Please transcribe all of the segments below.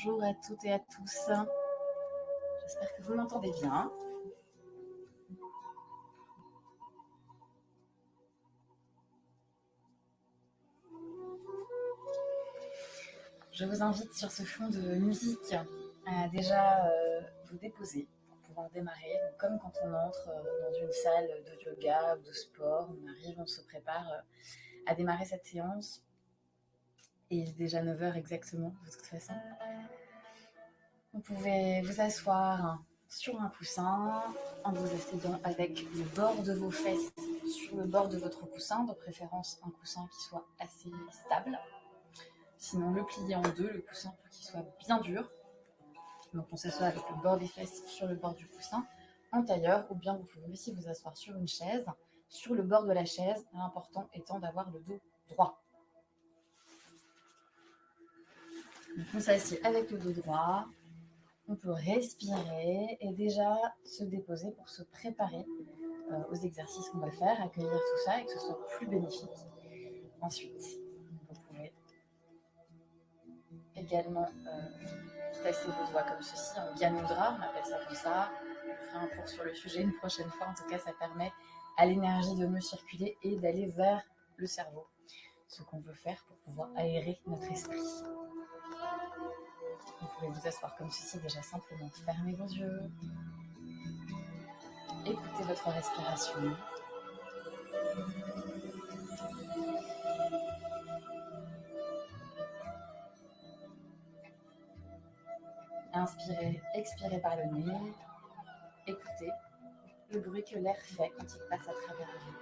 Bonjour à toutes et à tous. J'espère que vous m'entendez bien. Je vous invite sur ce fond de musique à déjà vous déposer pour pouvoir démarrer. Donc, comme quand on entre dans une salle de yoga ou de sport, on arrive, on se prépare à démarrer cette séance. Et il est déjà 9 h exactement, de toute façon. Vous pouvez vous asseoir sur un coussin en vous asseyant avec le bord de vos fesses sur le bord de votre coussin, de préférence un coussin qui soit assez stable. Sinon, le plier en deux, le coussin, pour qu'il soit bien dur. Donc, on s'assoit avec le bord des fesses sur le bord du coussin en tailleur, ou bien vous pouvez aussi vous asseoir sur une chaise, sur le bord de la chaise, l'important étant d'avoir le dos droit. Donc, on s'assied avec le dos droit. On peut respirer et déjà se déposer pour se préparer aux exercices qu'on va faire, accueillir tout ça et que ce soit plus bénéfique. Ensuite, vous pouvez également placer vos doigts comme ceci, en Gyan-Mudra, on appelle ça comme ça. On fera un cours sur le sujet une prochaine fois. En tout cas, ça permet à l'énergie de mieux circuler et d'aller vers le cerveau. Ce qu'on veut faire pour pouvoir aérer notre esprit. Vous pouvez vous asseoir comme ceci, déjà simplement fermez vos yeux. Écoutez votre respiration. Inspirez, expirez par le nez. Écoutez le bruit que l'air fait quand il passe à travers vous.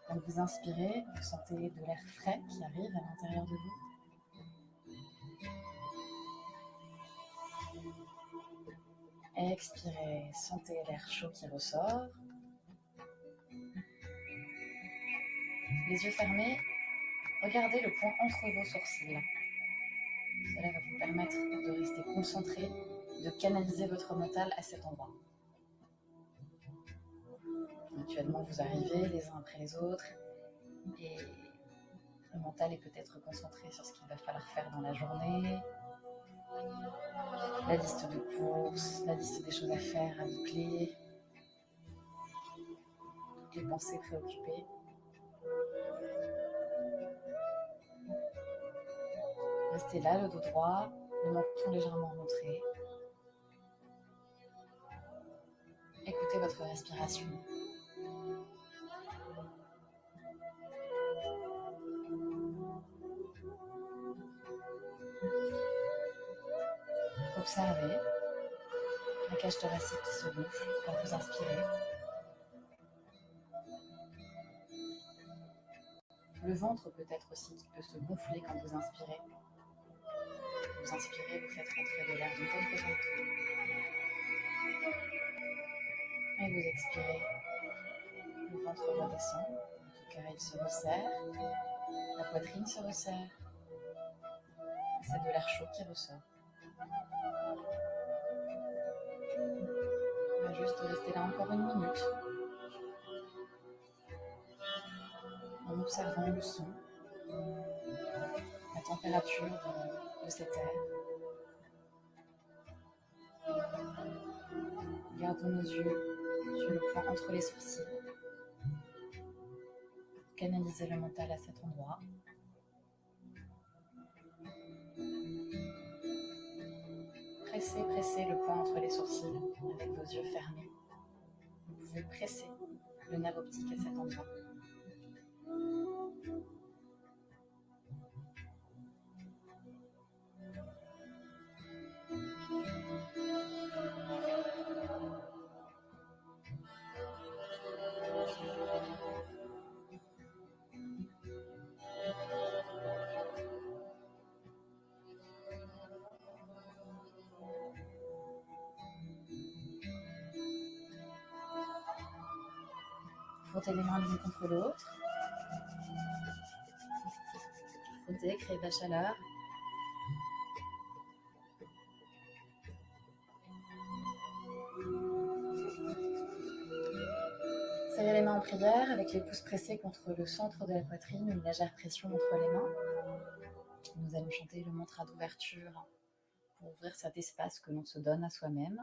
Quand vous inspirez, vous sentez de l'air frais qui arrive à l'intérieur de vous. Expirez, sentez l'air chaud qui ressort. Les yeux fermés, regardez le point entre vos sourcils. Cela va vous permettre de rester concentré, de canaliser votre mental à cet endroit. Actuellement, vous arrivez les uns après les autres et le mental est peut-être concentré sur ce qu'il va falloir faire dans la journée, la liste de courses, la liste des choses à faire, à boucler, toutes les pensées préoccupées. Restez là, le dos droit, le menton légèrement montré. Écoutez votre respiration. Observez la cage thoracique qui se gonfle quand vous inspirez. Le ventre peut-être aussi qui peut se gonfler quand vous inspirez. Vous inspirez, vous faites rentrer de l'air dans votre ventre. Et vous expirez. Le ventre redescend. En tout cas, il se resserre. La poitrine se resserre. C'est de l'air chaud qui ressort. On va juste rester là encore une minute. En observant le son, la température de cet air. Gardons nos yeux sur le point entre les sourcils. Canalisez le mental à cet endroit. Pressez le point entre les sourcils avec vos yeux fermés. Vous pouvez presser le nerf optique à cet endroit. Frottez les mains l'une contre l'autre. Frottez, créez de la chaleur. Serrez les mains en prière avec les pouces pressés contre le centre de la poitrine, une légère pression entre les mains. Nous allons chanter le mantra d'ouverture pour ouvrir cet espace que l'on se donne à soi-même.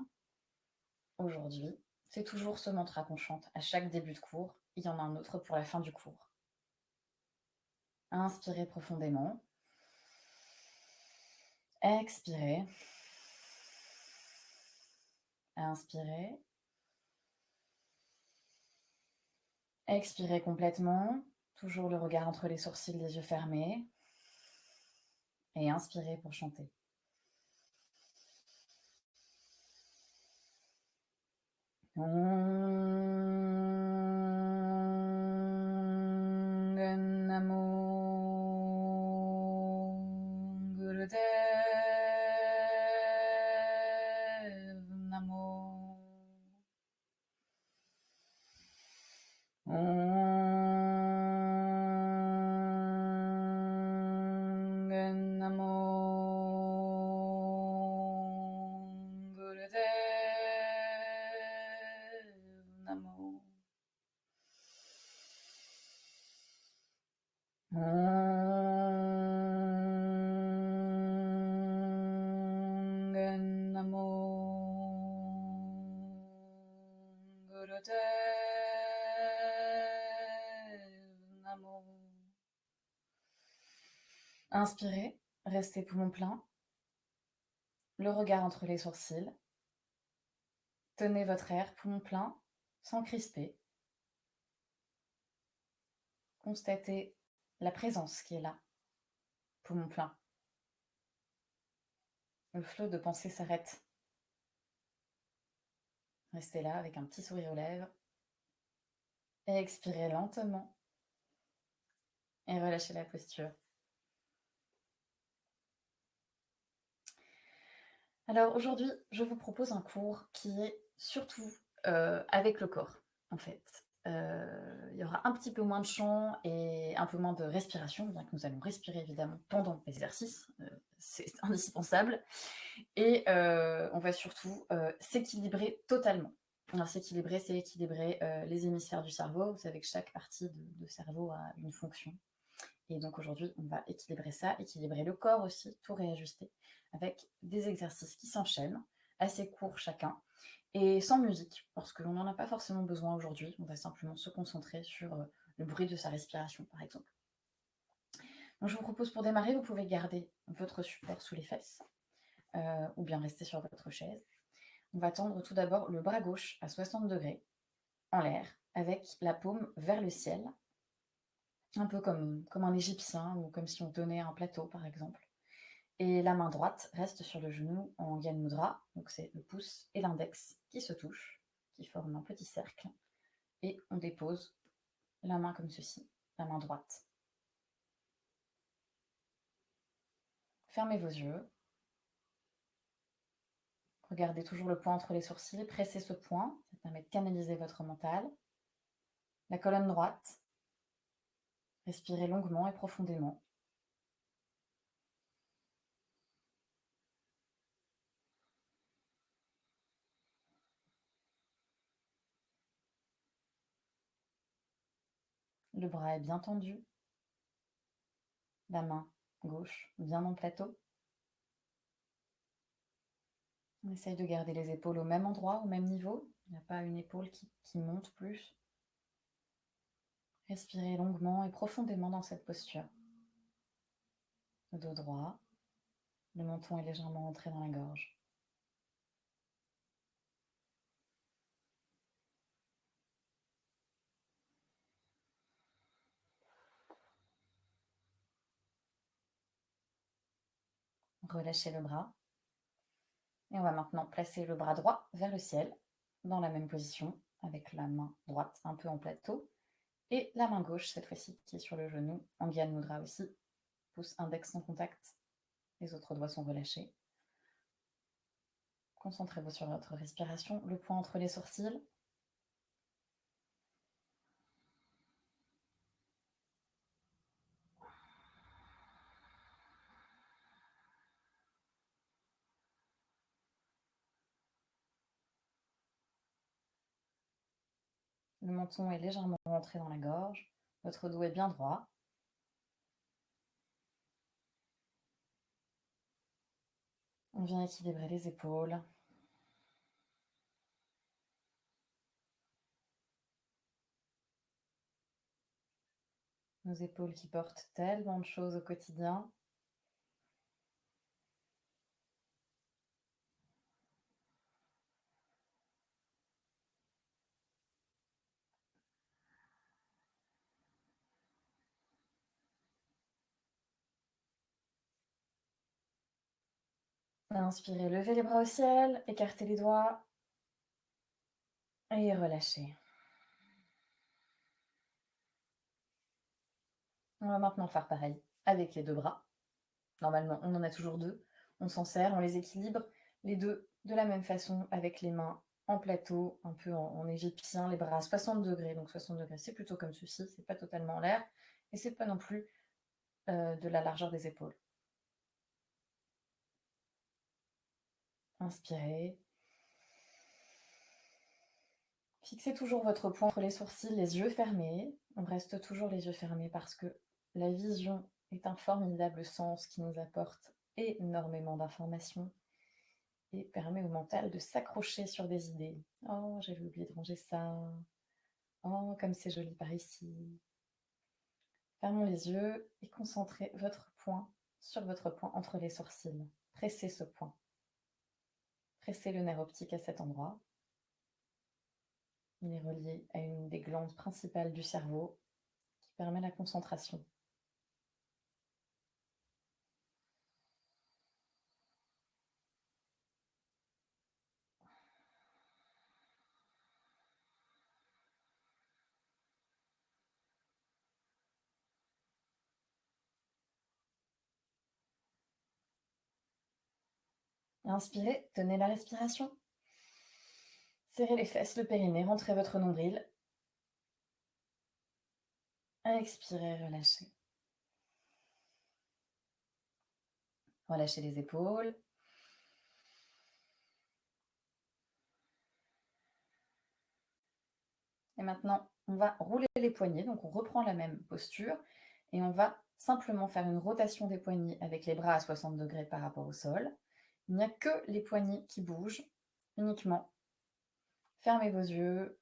Aujourd'hui, c'est toujours ce mantra qu'on chante à chaque début de cours. Il y en a un autre pour la fin du cours. Inspirez profondément. Expirez. Inspirez. Expirez complètement. Toujours le regard entre les sourcils, les yeux fermés. Et inspirez pour chanter. Namo Gurudev Namo Namo Gurudev Namo Namo Gurudev Namo. Inspirez, restez poumon plein, le regard entre les sourcils. Tenez votre air poumon plein, sans crisper. Constatez la présence qui est là, poumon plein. Le flot de pensée s'arrête. Restez là avec un petit sourire aux lèvres. Et expirez lentement. Et relâchez la posture. Alors aujourd'hui, je vous propose un cours qui est surtout avec le corps, en fait. Il y aura un petit peu moins de chant et un peu moins de respiration, bien que nous allons respirer évidemment pendant l'exercice, c'est indispensable. Et on va surtout s'équilibrer totalement. Alors s'équilibrer, c'est équilibrer les hémisphères du cerveau. Vous savez que chaque partie de cerveau a une fonction. Et donc aujourd'hui, on va équilibrer ça, équilibrer le corps aussi, tout réajuster avec des exercices qui s'enchaînent, assez courts chacun, et sans musique, parce que l'on n'en a pas forcément besoin aujourd'hui. On va simplement se concentrer sur le bruit de sa respiration, par exemple. Donc je vous propose pour démarrer, vous pouvez garder votre support sous les fesses, ou bien rester sur votre chaise. On va tendre tout d'abord le bras gauche à 60 degrés en l'air, avec la paume vers le ciel, un peu comme un Égyptien ou comme si on tenait un plateau par exemple. Et la main droite reste sur le genou en Gyan Mudra, donc c'est le pouce et l'index qui se touchent, qui forment un petit cercle. Et on dépose la main comme ceci, la main droite. Fermez vos yeux. Regardez toujours le point entre les sourcils, pressez ce point, ça permet de canaliser votre mental. La colonne droite. Respirez longuement et profondément. Le bras est bien tendu. La main gauche bien en plateau. On essaye de garder les épaules au même endroit, au même niveau. Il n'y a pas une épaule qui monte plus. Respirez longuement et profondément dans cette posture. Le dos droit. Le menton est légèrement entré dans la gorge. Relâchez le bras. Et on va maintenant placer le bras droit vers le ciel, dans la même position, avec la main droite un peu en plateau, et la main gauche, cette fois-ci, qui est sur le genou, en Gyan Mudra aussi. Pouce index en contact, les autres doigts sont relâchés. Concentrez-vous sur votre respiration, le point entre les sourcils. Le menton est légèrement rentré dans la gorge. Votre dos est bien droit. On vient équilibrer les épaules. Nos épaules qui portent tellement de choses au quotidien. Inspirez, levez les bras au ciel, écartez les doigts et relâchez. On va maintenant faire pareil avec les deux bras. Normalement, on en a toujours deux. On s'en sert, on les équilibre, les deux de la même façon avec les mains en plateau, un peu en égyptien, les bras à 60 degrés. Donc 60 degrés, c'est plutôt comme ceci, c'est pas totalement en l'air et c'est pas non plus de la largeur des épaules. Inspirez. Fixez toujours votre poing entre les sourcils, les yeux fermés. On reste toujours les yeux fermés parce que la vision est un formidable sens qui nous apporte énormément d'informations et permet au mental de s'accrocher sur des idées. Oh, j'avais oublié de ranger ça. Oh, comme c'est joli par ici. Fermons les yeux et concentrez votre poing sur votre poing entre les sourcils. Pressez ce point. Pressez le nerf optique à cet endroit. Il est relié à une des glandes principales du cerveau qui permet la concentration. Inspirez, tenez la respiration. Serrez les fesses, le périnée, rentrez votre nombril. Expirez, relâchez. Relâchez les épaules. Et maintenant, on va rouler les poignets. Donc, on reprend la même posture et on va simplement faire une rotation des poignets avec les bras à 60 degrés par rapport au sol. Il n'y a que les poignets qui bougent uniquement. Fermez vos yeux.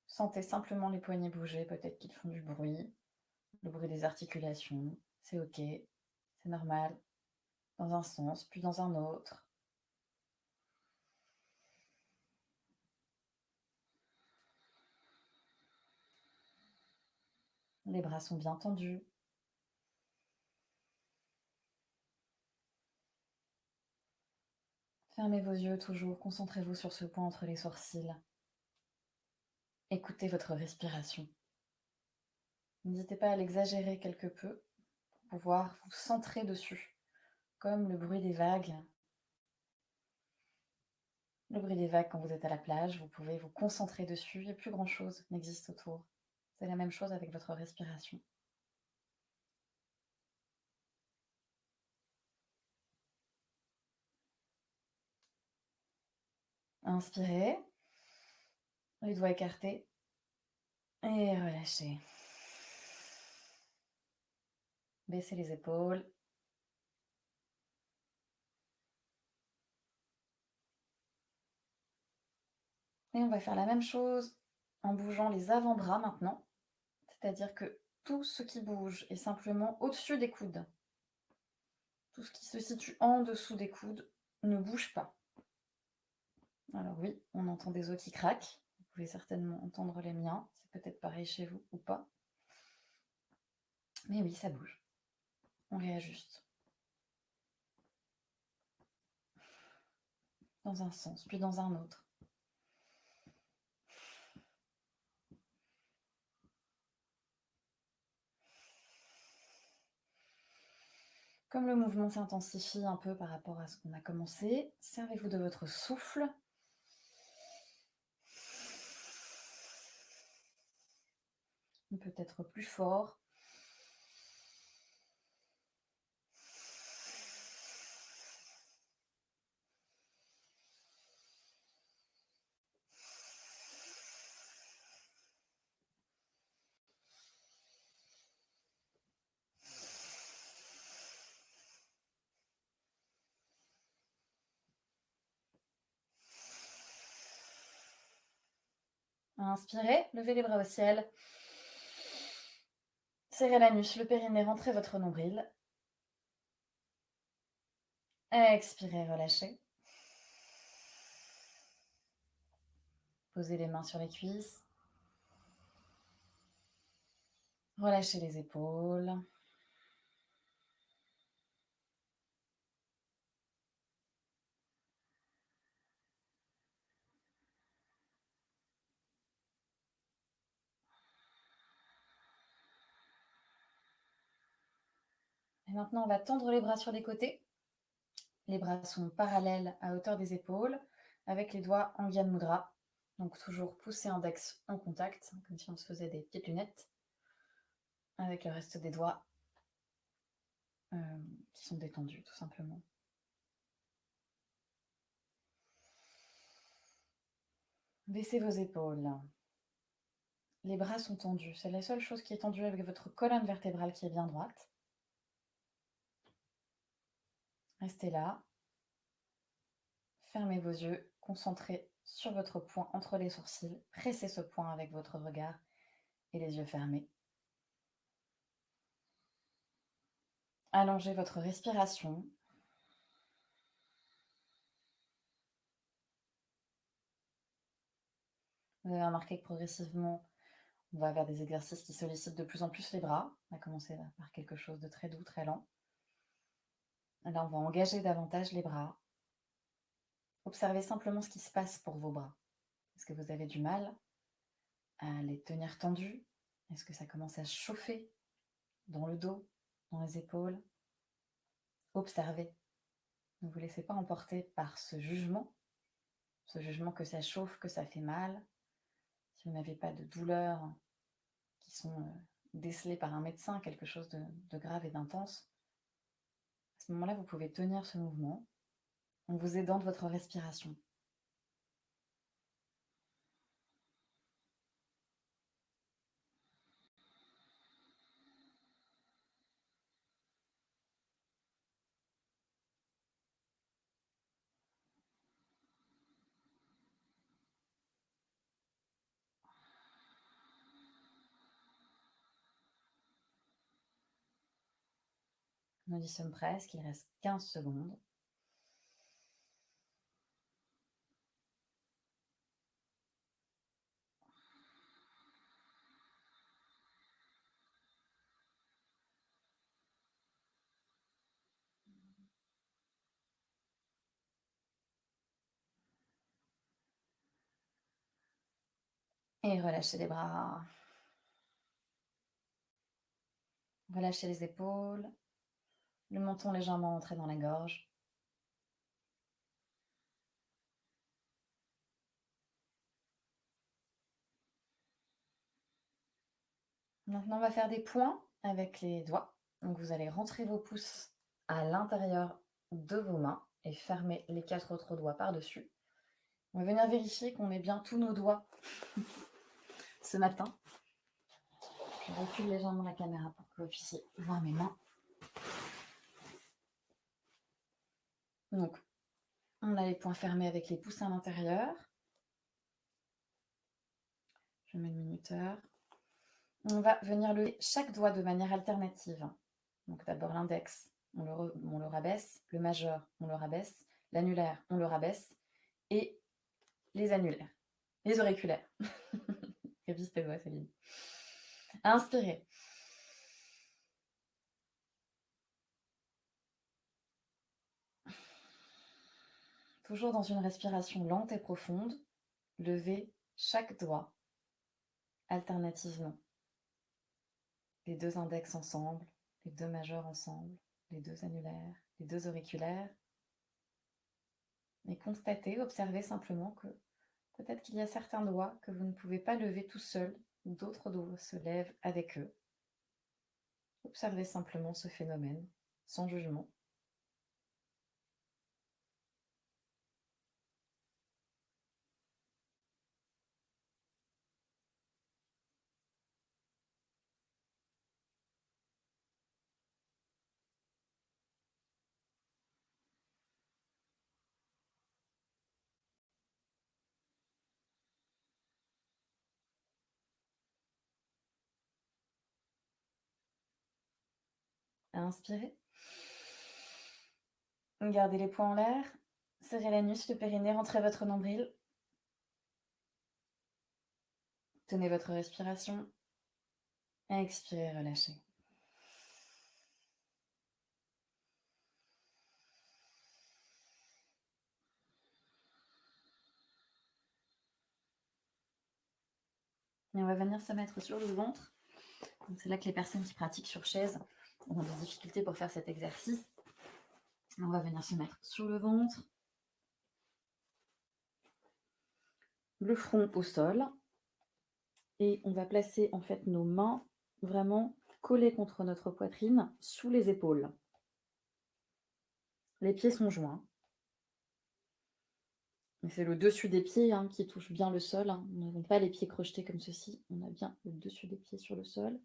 Sentez simplement les poignets bouger. Peut-être qu'ils font du bruit. Le bruit des articulations. C'est OK. C'est normal. Dans un sens, puis dans un autre. Les bras sont bien tendus. Fermez vos yeux toujours, concentrez-vous sur ce point entre les sourcils. Écoutez votre respiration. N'hésitez pas à l'exagérer quelque peu pour pouvoir vous centrer dessus, comme le bruit des vagues. Le bruit des vagues quand vous êtes à la plage, vous pouvez vous concentrer dessus et plus grand-chose n'existe autour. C'est la même chose avec votre respiration. Inspirez, les doigts écartés et relâchez. Baissez les épaules. Et on va faire la même chose en bougeant les avant-bras maintenant. C'est-à-dire que tout ce qui bouge est simplement au-dessus des coudes. Tout ce qui se situe en dessous des coudes ne bouge pas. Alors oui, on entend des os qui craquent. Vous pouvez certainement entendre les miens. C'est peut-être pareil chez vous ou pas. Mais oui, ça bouge. On réajuste. Dans un sens, puis dans un autre. Comme le mouvement s'intensifie un peu par rapport à ce qu'on a commencé, servez-vous de votre souffle. Peut-être plus fort. Inspirez, levez les bras au ciel. Serrez l'anus, le périnée, rentrez votre nombril. Expirez, relâchez. Posez les mains sur les cuisses. Relâchez les épaules. Et maintenant, on va tendre les bras sur les côtés. Les bras sont parallèles à hauteur des épaules, avec les doigts en Gyan Mudra. Donc toujours pouce et index en contact, comme si on se faisait des petites lunettes, avec le reste des doigts qui sont détendus, tout simplement. Baissez vos épaules. Les bras sont tendus. C'est la seule chose qui est tendue avec votre colonne vertébrale qui est bien droite. Restez là. Fermez vos yeux. Concentrez sur votre point entre les sourcils. Pressez ce point avec votre regard et les yeux fermés. Allongez votre respiration. Vous avez remarqué que progressivement, on va vers des exercices qui sollicitent de plus en plus les bras. On va commencer par quelque chose de très doux, très lent. Là, on va engager davantage les bras. Observez simplement ce qui se passe pour vos bras. Est-ce que vous avez du mal à les tenir tendus? Est-ce que ça commence à chauffer dans le dos, dans les épaules? Observez. Ne vous laissez pas emporter par ce jugement que ça chauffe, que ça fait mal. Si vous n'avez pas de douleurs qui sont décelées par un médecin, quelque chose de grave et d'intense, à ce moment-là, vous pouvez tenir ce mouvement en vous aidant de votre respiration. Nous y sommes presque, il reste 15 secondes. Et relâchez les bras. Relâchez les épaules. Le menton légèrement entré dans la gorge. Maintenant, on va faire des points avec les doigts. Donc, vous allez rentrer vos pouces à l'intérieur de vos mains et fermer les 4 autres doigts par-dessus. On va venir vérifier qu'on met bien tous nos doigts ce matin. Je recule légèrement la caméra pour que vous puissiez voir mes mains. Donc, on a les poings fermés avec les pouces à l'intérieur. Je mets le minuteur. On va venir lever chaque doigt de manière alternative. Donc d'abord l'index, on le rabaisse, le majeur, on le rabaisse, l'annulaire, on le rabaisse, et les annulaires, les auriculaires. Révise tes doigts, Céline. Inspirez. Toujours dans une respiration lente et profonde, levez chaque doigt alternativement. Les deux index ensemble, les deux majeurs ensemble, les deux annulaires, les deux auriculaires. Et constatez, observez simplement que peut-être qu'il y a certains doigts que vous ne pouvez pas lever tout seul, d'autres doigts se lèvent avec eux. Observez simplement ce phénomène, sans jugement. Inspirez. Gardez les poings en l'air. Serrez l'anus, le périnée, rentrez votre nombril. Tenez votre respiration. Expirez, relâchez. Et on va venir se mettre sur le ventre. C'est là que les personnes qui pratiquent sur chaise ont des difficultés pour faire cet exercice. On va venir se mettre sur le ventre. Le front au sol. Et on va placer en fait nos mains vraiment collées contre notre poitrine, sous les épaules. Les pieds sont joints. C'est le dessus des pieds qui touche bien le sol. Nous n'avons pas les pieds crochetés comme ceci. On a bien le dessus des pieds sur le sol.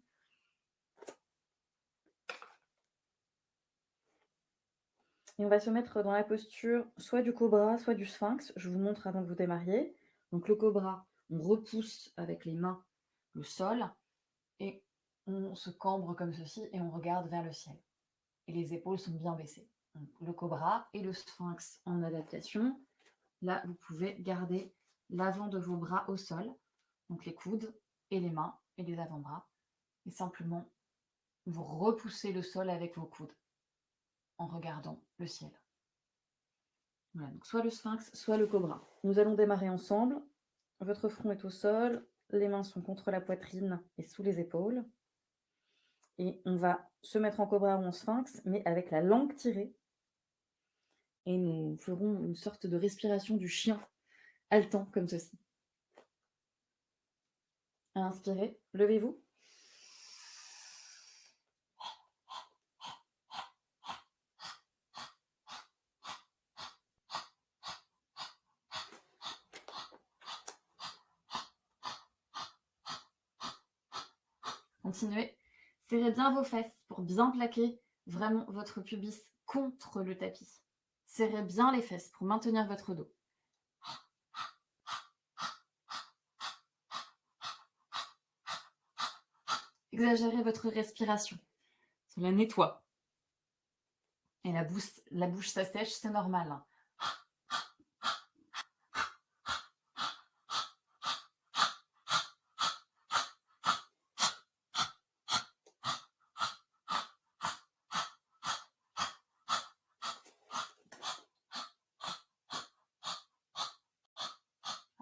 Et on va se mettre dans la posture soit du cobra, soit du sphinx. Je vous montre avant que vous démarriez. Donc le cobra, on repousse avec les mains le sol et on se cambre comme ceci et on regarde vers le ciel. Et les épaules sont bien baissées. Donc, le cobra et le sphinx en adaptation. Là, vous pouvez garder l'avant de vos bras au sol, donc les coudes et les mains et les avant-bras. Et simplement, vous repoussez le sol avec vos coudes en regardant le ciel. Voilà, donc soit le sphinx, soit le cobra. Nous allons démarrer ensemble. Votre front est au sol, les mains sont contre la poitrine et sous les épaules. Et on va se mettre en cobra ou en sphinx, mais avec la langue tirée. Et nous ferons une sorte de respiration du chien haletant comme ceci. Inspirez, levez-vous. Continuez. Serrez bien vos fesses pour bien plaquer vraiment votre pubis contre le tapis. Serrez bien les fesses pour maintenir votre dos. Exagérez votre respiration. Cela nettoie. Et la bouche s'assèche, c'est normal.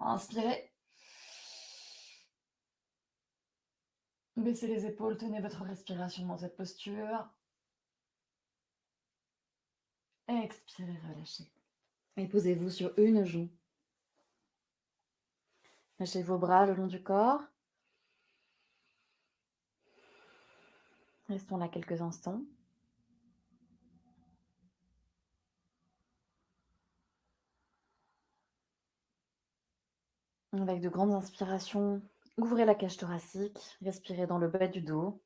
Inspirez. Baissez les épaules, tenez votre respiration dans cette posture. Expirez, relâchez. Et posez-vous sur une joue. Lâchez vos bras le long du corps. Restons là quelques instants. Avec de grandes inspirations, ouvrez la cage thoracique, respirez dans le bas du dos.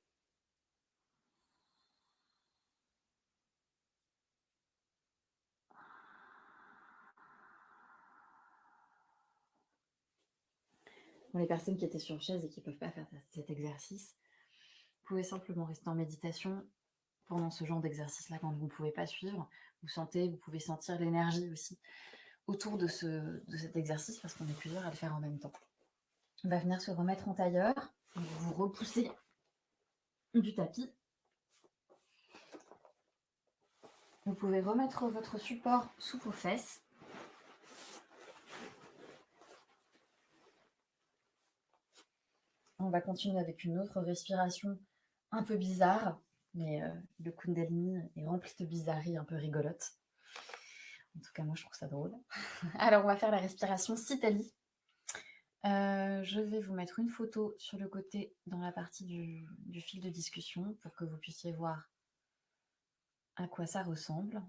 Pour les personnes qui étaient sur chaise et qui ne peuvent pas faire cet exercice, vous pouvez simplement rester en méditation pendant ce genre d'exercice-là quand vous ne pouvez pas suivre. Vous pouvez sentir l'énergie aussi autour de cet exercice parce qu'on est plusieurs à le faire en même temps. On va venir se remettre en tailleur. Vous repoussez du tapis. Vous pouvez remettre votre support sous vos fesses. On va continuer avec une autre respiration un peu bizarre, mais le Kundalini est rempli de bizarreries un peu rigolotes. En tout cas, moi, je trouve ça drôle. Alors, on va faire la respiration Sitali. Je vais vous mettre une photo sur le côté dans la partie du fil de discussion pour que vous puissiez voir à quoi ça ressemble.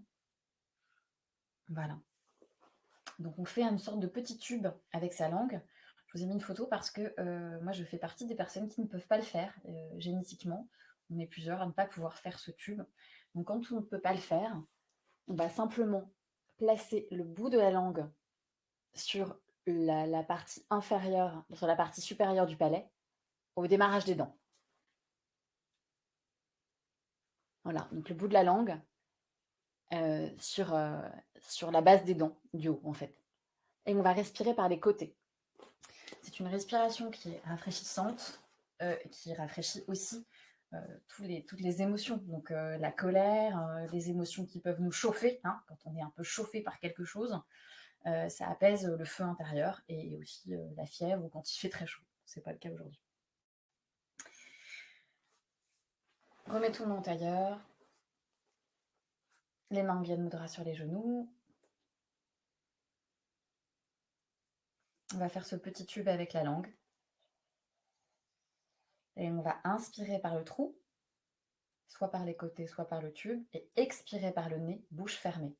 Voilà. Donc, on fait une sorte de petit tube avec sa langue. Je vous ai mis une photo parce que moi, je fais partie des personnes qui ne peuvent pas le faire génétiquement. On est plusieurs à ne pas pouvoir faire ce tube. Donc, quand on ne peut pas le faire, on va simplement placer le bout de la langue sur la partie inférieure, sur la partie supérieure du palais, au démarrage des dents. Voilà, donc le bout de la langue sur la base des dents, du haut en fait. Et on va respirer par les côtés. C'est une respiration qui est rafraîchissante, qui rafraîchit aussi toutes les émotions. Donc la colère, les émotions qui peuvent nous chauffer, hein, quand on est un peu chauffé par quelque chose, ça apaise le feu intérieur et aussi la fièvre ou quand il fait très chaud. C'est pas le cas aujourd'hui. Remettons-nous en tailleur. Les mains viennent mudra sur les genoux. On va faire ce petit tube avec la langue. Et on va inspirer par le trou, soit par les côtés, soit par le tube, et expirer par le nez, bouche fermée.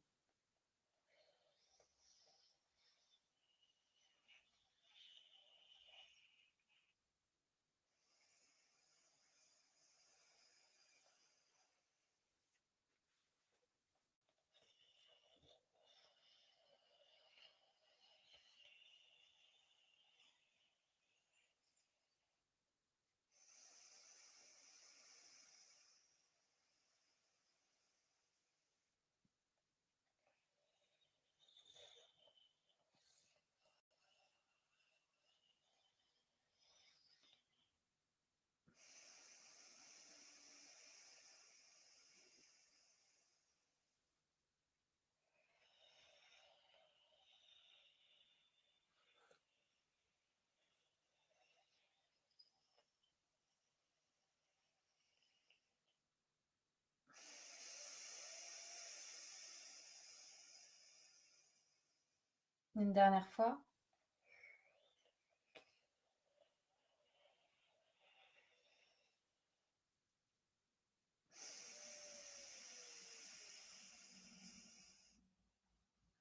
Une dernière fois.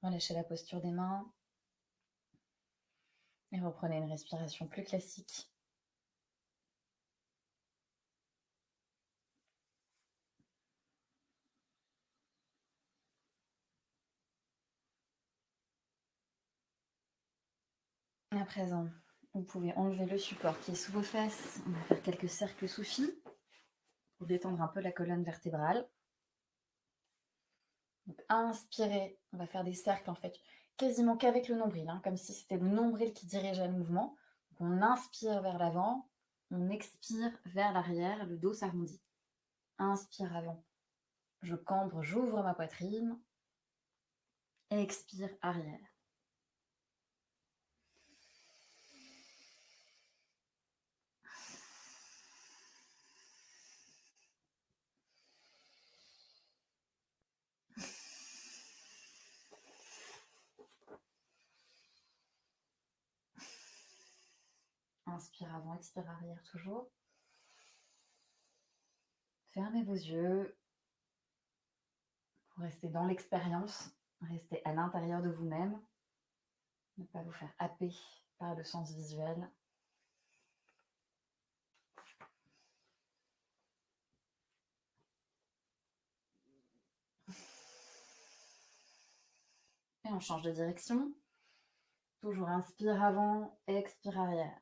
Relâchez la posture des mains et reprenez une respiration plus classique. À présent, vous pouvez enlever le support qui est sous vos fesses. On va faire quelques cercles sous-fis pour détendre un peu la colonne vertébrale. Donc, inspirez, on va faire des cercles en fait, quasiment qu'avec le nombril, hein, comme si c'était le nombril qui dirigeait le mouvement. Donc, on inspire vers l'avant, on expire vers l'arrière, le dos s'arrondit. Inspire avant, je cambre, j'ouvre ma poitrine. Expire arrière. Inspire avant, expire arrière toujours. Fermez vos yeux pour rester dans l'expérience, rester à l'intérieur de vous-même, ne pas vous faire happer par le sens visuel. Et on change de direction. Toujours inspire avant, expire arrière.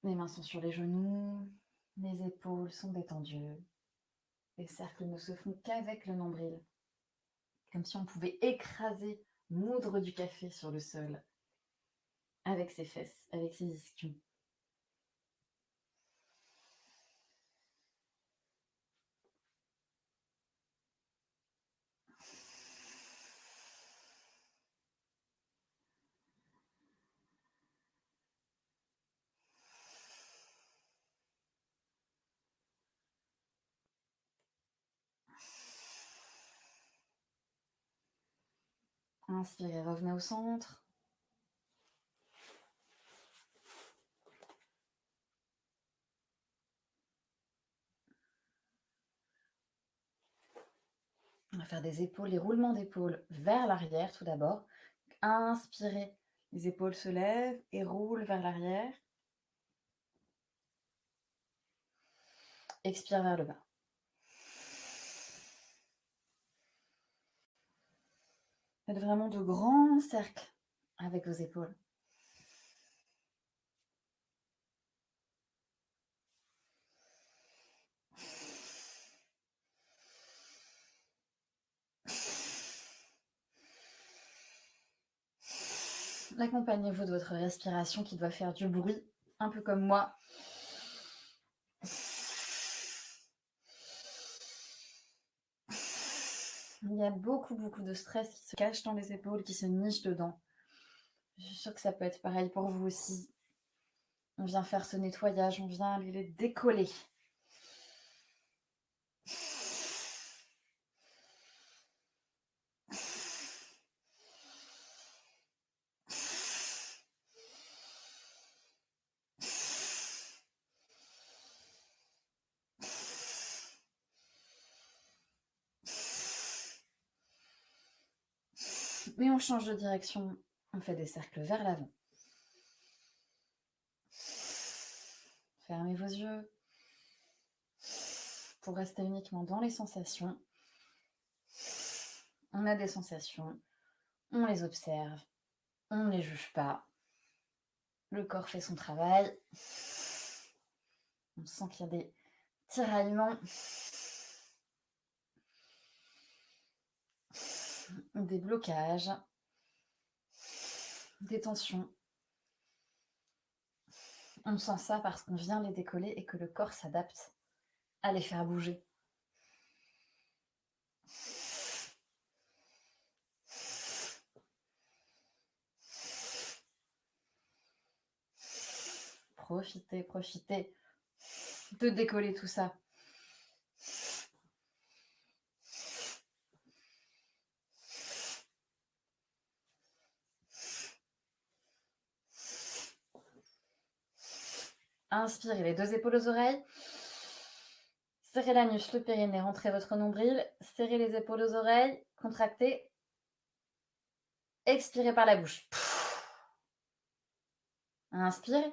Les mains sont sur les genoux, les épaules sont détendues. Les cercles ne se font qu'avec le nombril. Comme si on pouvait écraser, moudre du café sur le sol. Avec ses fesses, avec ses ischions. Inspirez, revenez au centre. On va faire des épaules, les roulements d'épaules vers l'arrière tout d'abord. Inspirez, les épaules se lèvent et roulent vers l'arrière. Expire vers le bas. Faites vraiment de grands cercles avec vos épaules. Accompagnez-vous de votre respiration qui doit faire du bruit, un peu comme moi. Il y a beaucoup de stress qui se cache dans les épaules, qui se niche dedans. Je suis sûre que ça peut être pareil pour vous aussi. On vient faire ce nettoyage, on vient aller les décoller. Mais on change de direction, on fait des cercles vers l'avant. Fermez vos yeux pour rester uniquement dans les sensations. On a des sensations, on les observe, on ne les juge pas. Le corps fait son travail. On sent qu'il y a des tiraillements, des blocages, des tensions. On sent ça parce qu'on vient les décoller et que le corps s'adapte à les faire bouger. Profitez de décoller tout ça. Inspirez les 2 épaules aux oreilles. Serrez l'anus, le périnée, rentrez votre nombril. Serrez les épaules aux oreilles, contractez. Expirez par la bouche. Inspirez.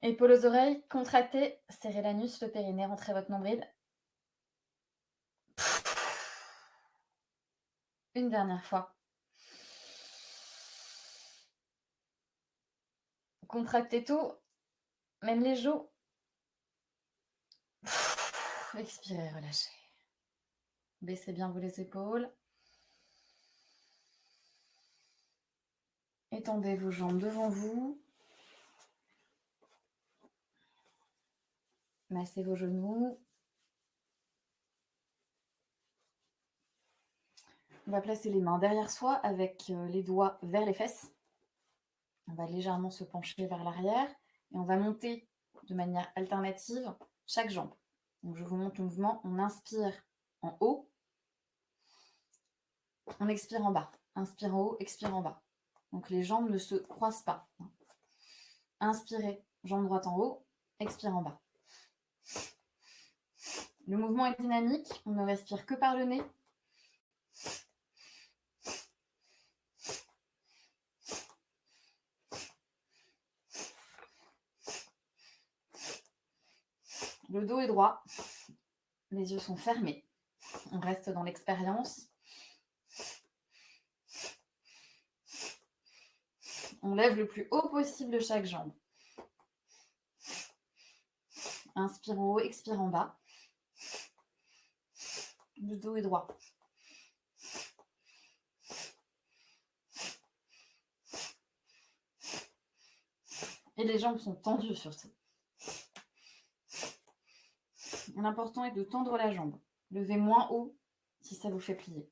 Épaules aux oreilles, contractez. Serrez l'anus, le périnée, rentrez votre nombril. Une dernière fois. Contractez tout, même les joues. Expirez, relâchez. Baissez bien vous les épaules. Étendez vos jambes devant vous. Massez vos genoux. On va placer les mains derrière soi avec les doigts vers les fesses. On va légèrement se pencher vers l'arrière et on va monter de manière alternative chaque jambe. Donc je vous montre le mouvement. On inspire en haut. On expire en bas. Inspire en haut, expire en bas. Donc les jambes ne se croisent pas. Inspirez, jambe droite en haut, expire en bas. Le mouvement est dynamique, on ne respire que par le nez. Le dos est droit, les yeux sont fermés. On reste dans l'expérience. On lève le plus haut possible chaque jambe. Inspire en haut, expire en bas. Le dos est droit. Et les jambes sont tendues surtout. L'important est de tendre la jambe. Levez moins haut si ça vous fait plier.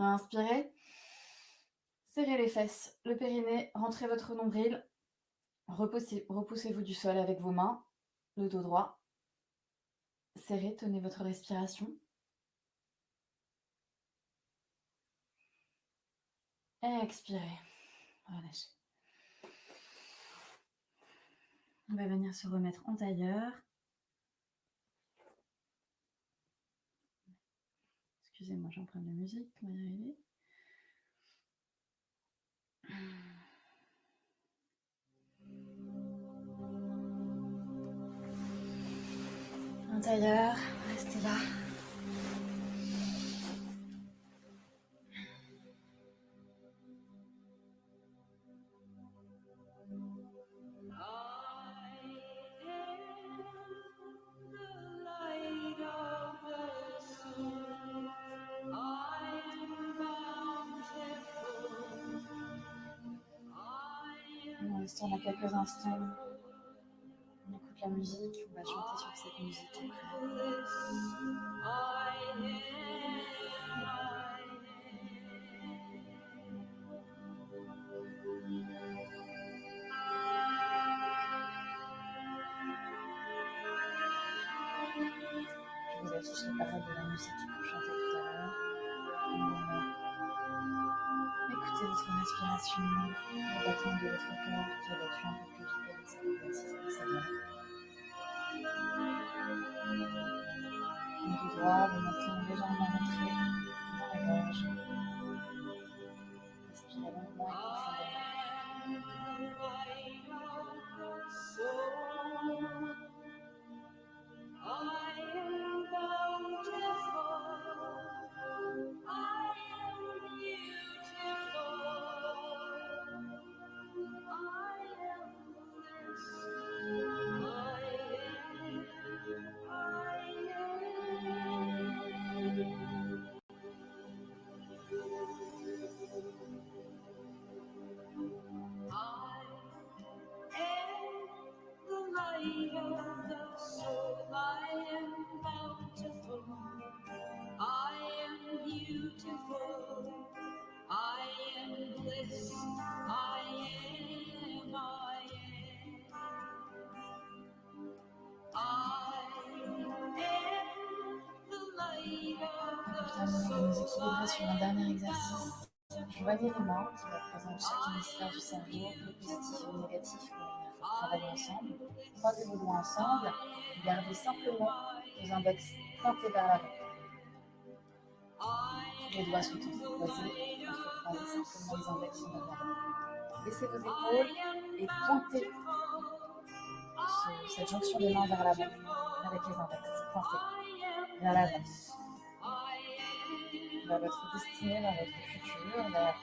Inspirez. Serrez les fesses, le périnée, rentrez votre nombril. Repoussez-vous du sol avec vos mains, le dos droit. Serrez, tenez votre respiration. Expirez. Relâchez. On va venir se remettre en tailleur. Excusez-moi, j'ai un problème de musique. On va y arriver. l'intérieur, restez là. On reste là quelques instants. On écoute la musique, on va chanter sur cette musique après. Je vous affiche les paroles de la musique pour chanter tout à l'heure. Écoutez votre respiration, le battement de votre cœur qui battu un peu plus vite avec cet exercice précédent. Le dos droit, le menton légèrement rentré dans la gorge. Respirez longuement et profondément. Terminer les équilibrer sur un dernier exercice. Joignez les mains qui représentent chaque hémisphère du cerveau, le positif et le négatif que l'on a travaillé ensemble. Croisez vos doigts ensemble et gardez simplement vos index pointés vers l'avant. Les doigts sont entrecroisés, entrecroisez simplement les index vers l'avant. Baissez vos épaules et pointez cette jonction des mains vers l'avant avec les index. Pointez vers l'avant. Vers votre destinée, vers votre futur, vers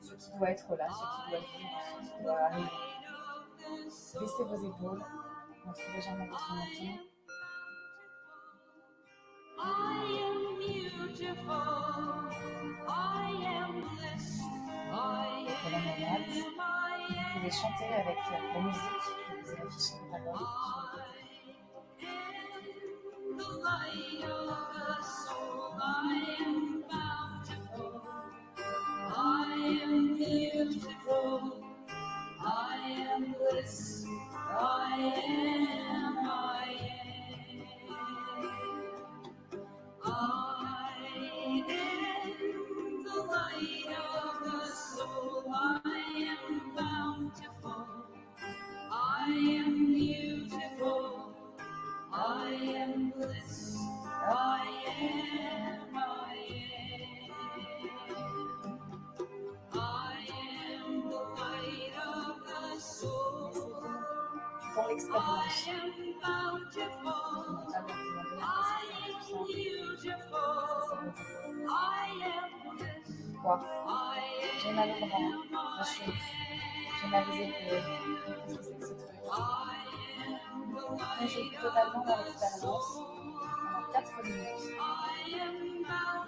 ce qui doit être là, ce qui doit vivre, ce qui doit arriver. Baissez vos épaules, montrez légèrement votre menton. Voilà ma mat. Vous pouvez chanter avec la musique que vous avez affichée tout à l'heure sur le côté. I am beautiful, I am bliss, I am, I am. I am the light of the soul, I am bountiful, I am beautiful, I am bliss, I am, I am. Dans l'expérience, quoi? J'ai mal au bras, la cheville, j'ai mal aux épaules. Qu'est-ce que c'est que ce truc? Plongez totalement dans l'expérience pendant 4 minutes.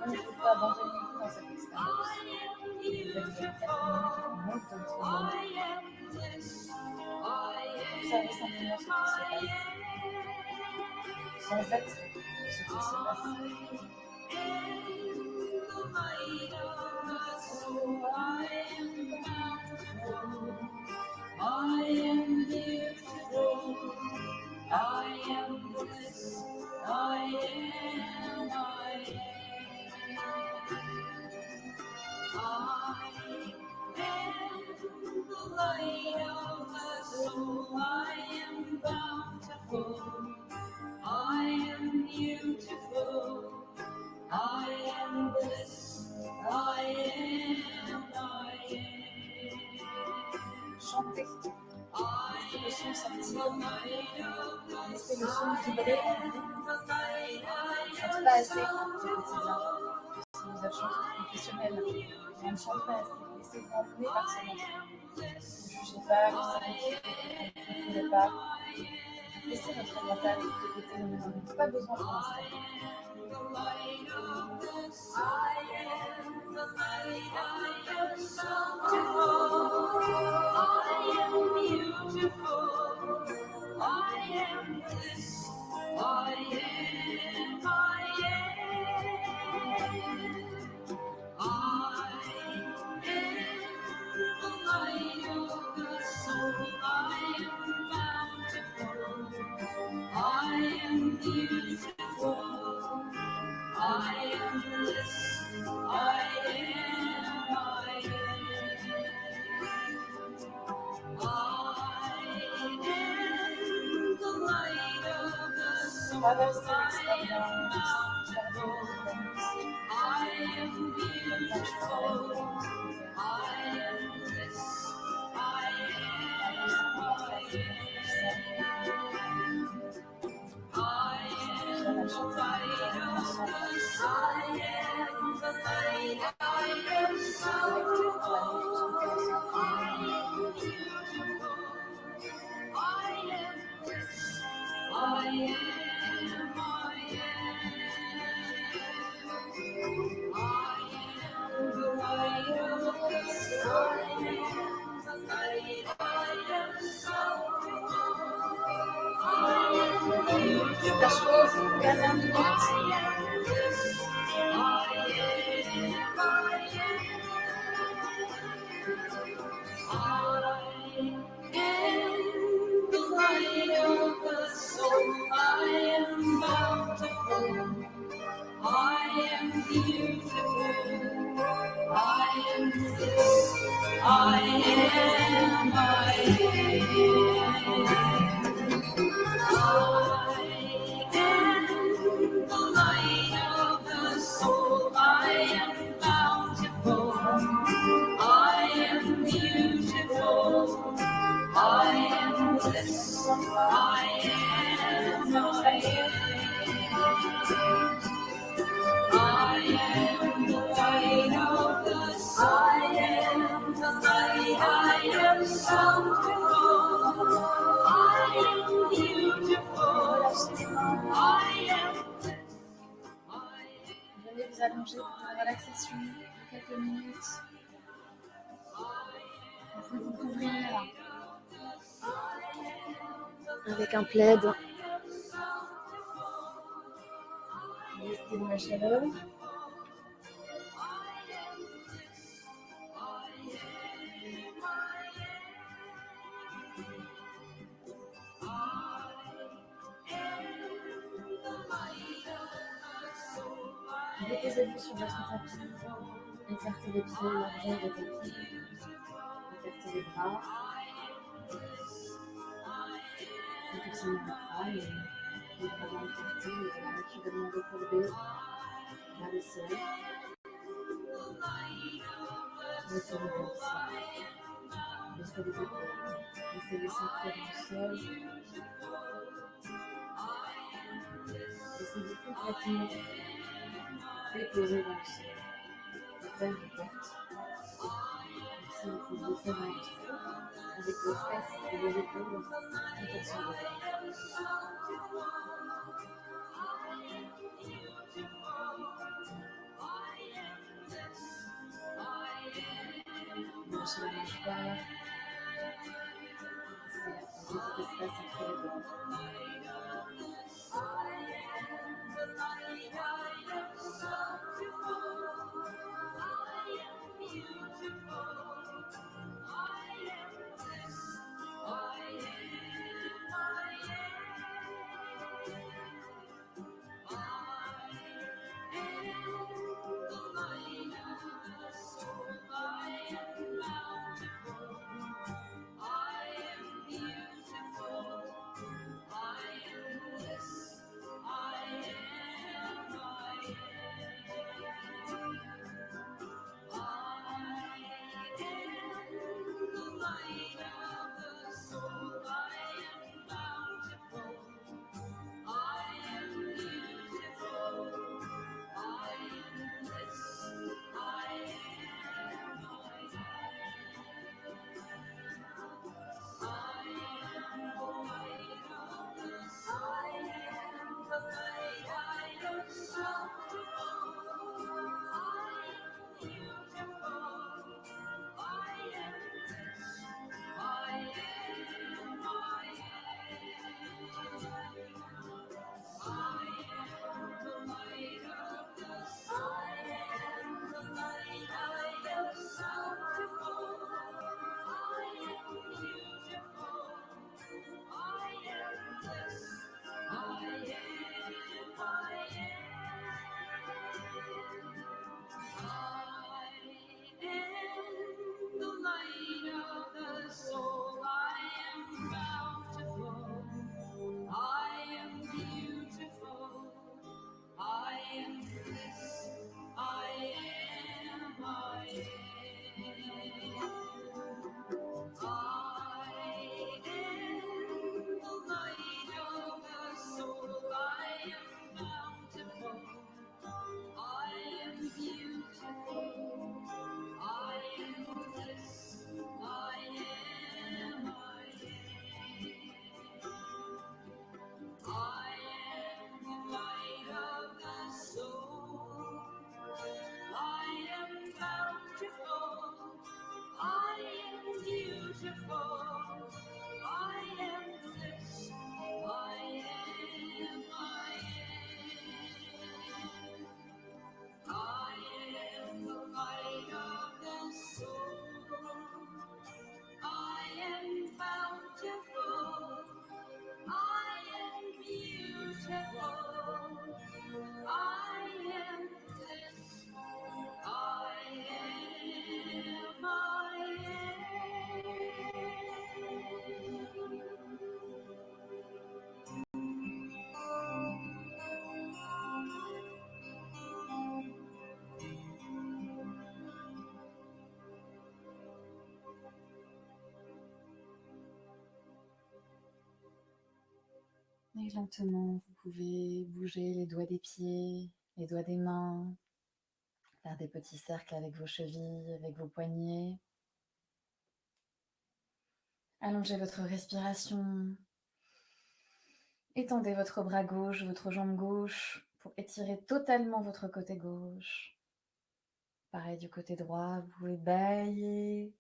Ne vous pas abandonner dans cette expérience. Vous êtes 4 minutes de votre monde. Observez simplement ce qui se passe, sans être ce qui se passe. I am beautiful, I am bliss, I am, I am. The light of the soul, I am bountiful, I am beautiful, I am bliss, I am, I am. Chantez, laissez le son sortir, laissez que le son vibrer en vous. On ne chante pas assez au quotidien. Si vous êtes chanteuse professionnelle, on ne chante pas assez. Laissez-vous emmener par ce morceau. Ne jugez pas, ne comprenez pas. Laissez votre mental de côté, nous n'en avons pas besoin pour l'instant. Traversez l'expérience, la chose, dernière minute. Venez vous allonger pour une relaxation de quelques minutes. Vous pouvez vous couvrir avec un plaid. Restez dans la chaleur. Déposez-vous sur votre tapis. Écartez les pieds, largeur de tapis. Écartez les bras. Effectivement le crâne, les bras dans écartés, les bras naturellement recourbés vers le ciel. Laissez le ventre. Laissez les épaules. Laissez-les s'ancrer dans le sol. Laissez-vous complètement déposer dans le sol. La terre vous porte. Si vous pouvez faire un petit peu avec vos fesses et vos épaules en fonction de vous. Lâchez la mâchoire. C'est un petit espace entre les dents. Et lentement, vous pouvez bouger les doigts des pieds, les doigts des mains, faire des petits cercles avec vos chevilles, avec vos poignets. Allongez votre respiration. Étendez votre bras gauche, votre jambe gauche pour étirer totalement votre côté gauche. Pareil du côté droit, vous pouvez bâiller.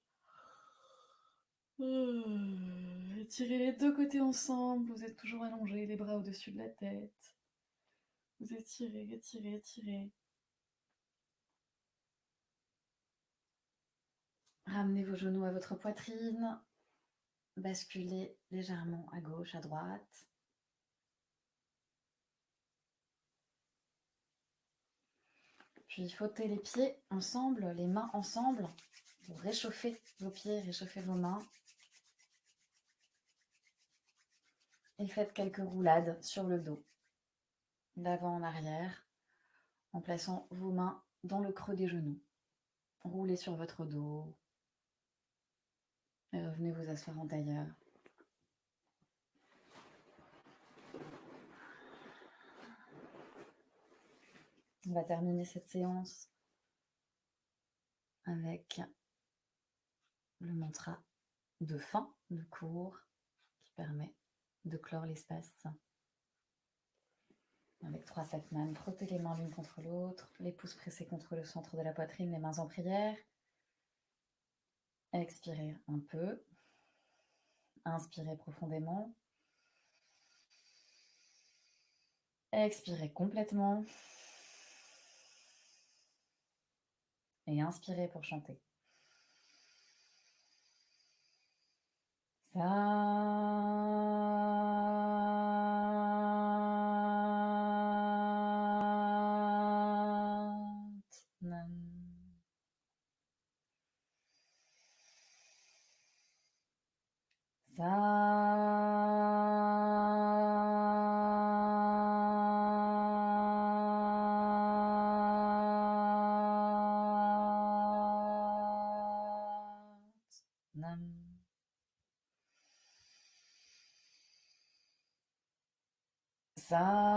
Étirez les deux côtés ensemble, vous êtes toujours allongé, les bras au-dessus de la tête. Vous étirez, étirez, étirez. Ramenez vos genoux à votre poitrine. Basculez légèrement à gauche, à droite. Puis frottez les pieds ensemble, les mains ensemble, pour réchauffer vos pieds, réchauffer vos mains. Et faites quelques roulades sur le dos, d'avant en arrière, en plaçant vos mains dans le creux des genoux. Roulez sur votre dos et revenez vous asseoir en tailleur. On va terminer cette séance avec le mantra de fin de cours qui permet de clore l'espace. Avec 3 Satnam, frottez les mains l'une contre l'autre, les pouces pressés contre le centre de la poitrine, les mains en prière. Expirez un peu. Inspirez profondément. Expirez complètement. Et inspirez pour chanter. Satnam. Satnam. Satnam.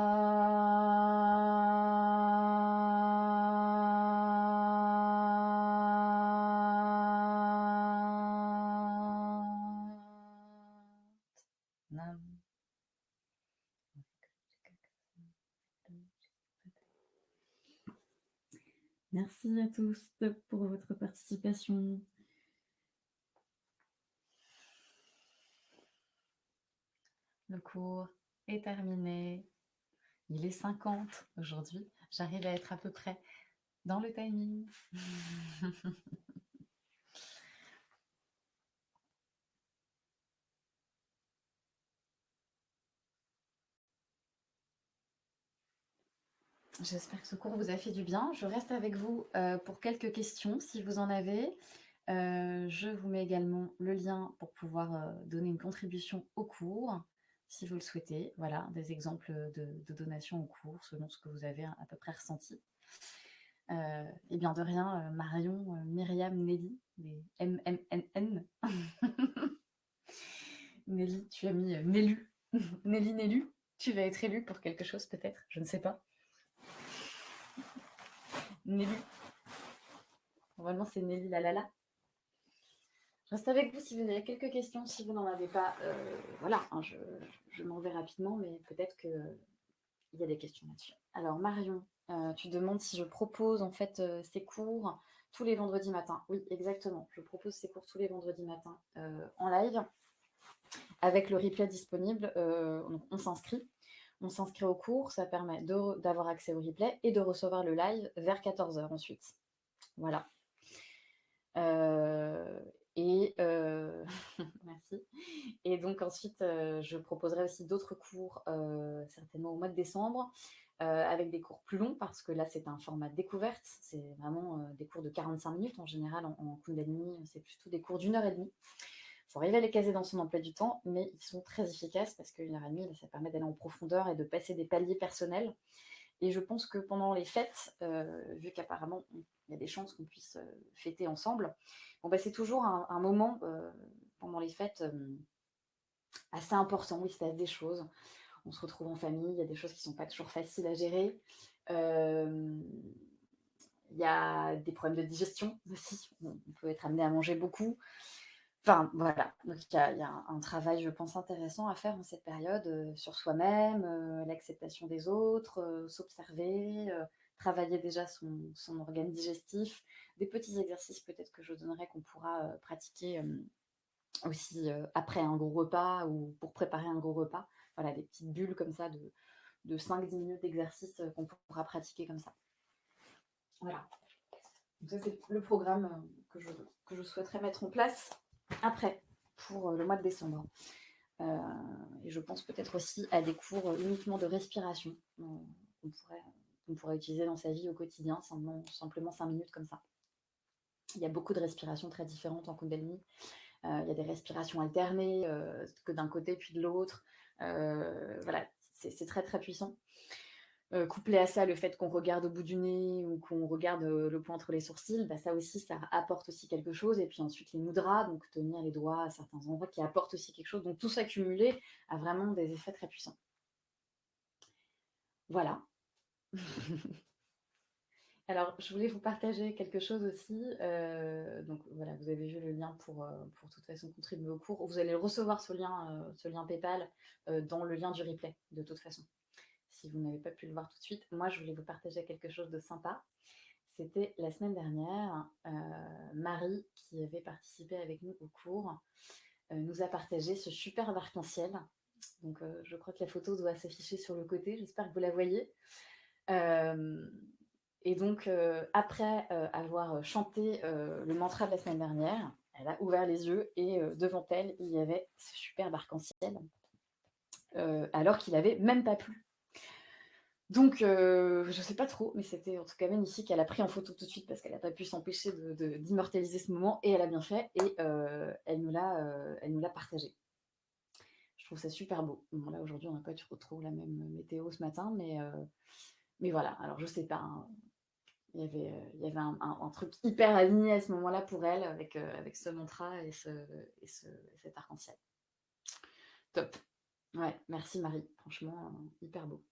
Merci à tous pour votre participation. Le cours est terminé. Il est 50 aujourd'hui. J'arrive à être à peu près dans le timing. J'espère que ce cours vous a fait du bien. Je reste avec vous pour quelques questions si vous en avez. Je vous mets également le lien pour pouvoir donner une contribution au cours si vous le souhaitez. Voilà, des exemples de donations au cours selon ce que vous avez à peu près ressenti. Et bien de rien, Marion, Myriam, Nelly, des MMNN. Nelly, tu as mis Nélu. Nelly, Nélu, tu vas être élue pour quelque chose peut-être, je ne sais pas. Nelly. Normalement, c'est Nelly Lalala. Je reste avec vous si vous avez quelques questions. Si vous n'en avez pas, voilà, hein, je m'en vais rapidement, mais peut-être qu'il y a des questions là-dessus. Alors, Marion, tu demandes si je propose en fait ces cours tous les vendredis matins. Oui, exactement. Je propose ces cours tous les vendredis matins en live avec le replay disponible. On s'inscrit. On s'inscrit au cours. Ça permet d'avoir accès au replay et de recevoir le live vers 14h ensuite. Voilà. Merci. Et donc ensuite, je proposerai aussi d'autres cours, certainement au mois de décembre, avec des cours plus longs, parce que là, c'est un format découverte. C'est vraiment des cours de 45 minutes. En général, en Kundalini, c'est plutôt des cours d'1h30. Il faut arriver à les caser dans son emploi du temps, mais ils sont très efficaces parce qu'1h30, ça permet d'aller en profondeur et de passer des paliers personnels. Et je pense que pendant les fêtes, vu qu'apparemment il y a des chances qu'on puisse fêter ensemble, bon, bah, c'est toujours un moment pendant les fêtes assez important où il se passe des choses. on se retrouve en famille, il y a des choses qui ne sont pas toujours faciles à gérer. Il y a des problèmes de digestion aussi. On peut être amené à manger beaucoup. Enfin, voilà. Donc, il y a un travail, je pense, intéressant à faire en cette période sur soi-même, l'acceptation des autres, s'observer, travailler déjà son organe digestif. Des petits exercices peut-être que je donnerai qu'on pourra pratiquer aussi après un gros repas ou pour préparer un gros repas. Voilà, des petites bulles comme ça de 5-10 minutes d'exercice qu'on pourra pratiquer comme ça. Voilà. Donc ça, c'est le programme que je souhaiterais mettre en place après, pour le mois de décembre. Et je pense peut-être aussi à des cours uniquement de respiration qu'on pourrait utiliser dans sa vie au quotidien, simplement 5 minutes comme ça. Il y a beaucoup de respirations très différentes en Kundalini. Il y a des respirations alternées, que d'un côté puis de l'autre. Voilà, c'est très très puissant. Couplé à ça, le fait qu'on regarde au bout du nez ou qu'on regarde le point entre les sourcils, bah, ça aussi, ça apporte aussi quelque chose. Et puis ensuite, les mudras, donc tenir les doigts à certains endroits qui apportent aussi quelque chose. Donc tout ça cumulé a vraiment des effets très puissants. Voilà. Alors, je voulais vous partager quelque chose aussi. Donc voilà, vous avez vu le lien pour de toute façon contribuer au cours. Vous allez recevoir ce lien PayPal dans le lien du replay, de toute façon. Si vous n'avez pas pu le voir tout de suite, moi, je voulais vous partager quelque chose de sympa. C'était la semaine dernière, Marie, qui avait participé avec nous au cours, nous a partagé ce superbe arc-en-ciel. Donc, je crois que la photo doit s'afficher sur le côté. J'espère que vous la voyez. Et donc, après avoir chanté le mantra de la semaine dernière, elle a ouvert les yeux et devant elle, il y avait ce superbe arc-en-ciel, alors qu'il n'avait même pas plu. Donc, je ne sais pas trop, mais c'était en tout cas magnifique. Elle a pris en photo tout de suite parce qu'elle n'a pas pu s'empêcher d'immortaliser ce moment et elle a bien fait et elle nous l'a partagé. Je trouve ça super beau. Bon, là, aujourd'hui, on n'a pas trop la même météo ce matin, mais voilà. Alors, je sais pas, hein. Il y avait un truc hyper aligné à ce moment-là pour elle avec ce mantra et cet arc-en-ciel. Top. Ouais, merci Marie. Franchement, hyper beau.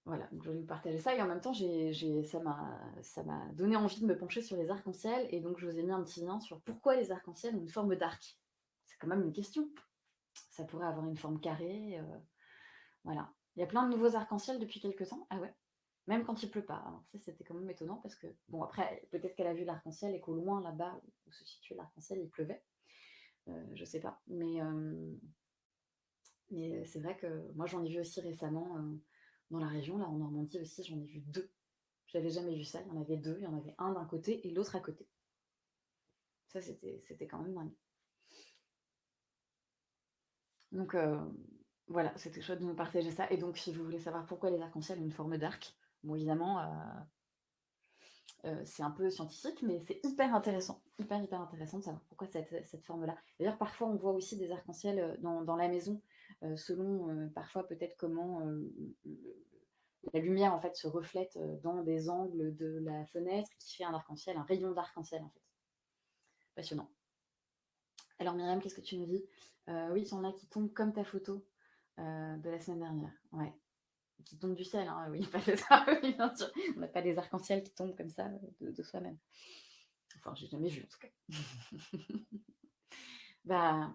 Voilà, donc je voulais vous partager ça et en même temps, ça m'a donné envie de me pencher sur les arcs-en-ciel et donc je vous ai mis un petit lien sur pourquoi les arcs-en-ciel ont une forme d'arc. C'est quand même une question. Ça pourrait avoir une forme carrée. Voilà. Il y a plein de nouveaux arcs-en-ciel depuis quelques temps. Ah ouais. Même quand il pleut pas. Alors ça, c'était quand même étonnant parce que, bon, après, peut-être qu'elle a vu l'arc-en-ciel et qu'au loin, là-bas, où se situait l'arc-en-ciel, il pleuvait. Je sais pas. Mais c'est vrai que moi, j'en ai vu aussi récemment dans la région, là, en Normandie aussi, j'en ai vu 2. J'avais jamais vu ça. Il y en avait 2. Il y en avait un d'un côté et l'autre à côté. Ça, c'était quand même dingue. Donc, voilà, c'était chouette de nous partager ça. Et donc, si vous voulez savoir pourquoi les arcs-en-ciel ont une forme d'arc, bon, évidemment, c'est un peu scientifique, mais c'est hyper intéressant. Hyper intéressant de savoir pourquoi cette forme-là. D'ailleurs, parfois, on voit aussi des arcs-en-ciel dans la maison, selon parfois peut-être comment la lumière en fait se reflète dans des angles de la fenêtre qui fait un arc-en-ciel, un rayon d'arc-en-ciel en fait. Passionnant. Alors Myriam, qu'est-ce que tu nous dis? Oui, il y en a qui tombent comme ta photo de la semaine dernière. Ouais. Qui tombent du ciel, hein, oui, pas de ça, oui, bien sûr. On n'a pas des arcs-en-ciel qui tombent comme ça de soi-même. Enfin, j'ai jamais vu en tout cas. Bah,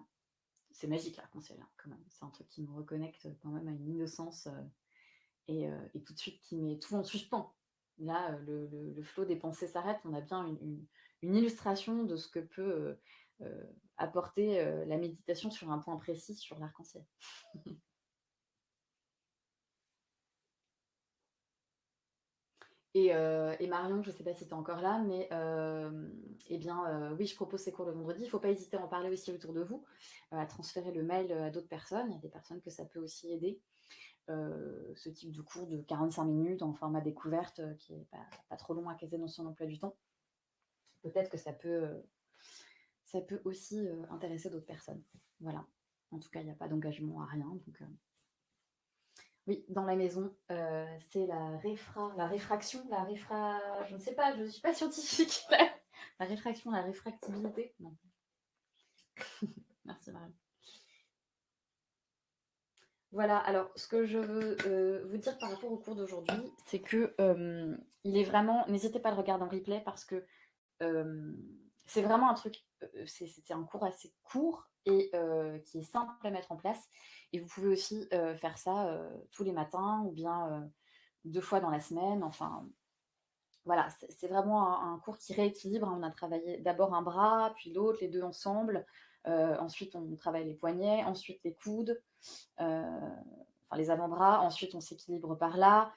c'est magique l'arc-en-ciel, hein, quand même. C'est un truc qui nous reconnecte quand même à une innocence et tout de suite qui met tout en suspens. Là, le flot des pensées s'arrête. On a bien une illustration de ce que peut apporter la méditation sur un point précis sur l'arc-en-ciel. Et Marion, je ne sais pas si tu es encore là, mais eh bien, oui, je propose ces cours le vendredi. Il ne faut pas hésiter à en parler aussi autour de vous, à transférer le mail à d'autres personnes. Il y a des personnes que ça peut aussi aider. Ce type de cours de 45 minutes en format découverte qui n'est pas trop long à caser dans son emploi du temps. Peut-être que ça peut aussi intéresser d'autres personnes. Voilà. En tout cas, il n'y a pas d'engagement à rien. Donc, oui, dans la maison, c'est la réfraction, je ne sais pas, je ne suis pas scientifique. La réfraction, la réfractibilité. Non. Merci Marie. Voilà, alors ce que je veux vous dire par rapport au cours d'aujourd'hui, c'est que il est vraiment, n'hésitez pas à le regarder en replay parce que c'est vraiment un truc, c'était un cours assez court et qui est simple à mettre en place. Et vous pouvez aussi faire ça tous les matins ou bien 2 fois dans la semaine. Enfin, voilà, c'est vraiment un cours qui rééquilibre, hein. On a travaillé d'abord un bras, puis l'autre, les deux ensemble. Ensuite, on travaille les poignets, ensuite les coudes, enfin les avant-bras. Ensuite, on s'équilibre par là.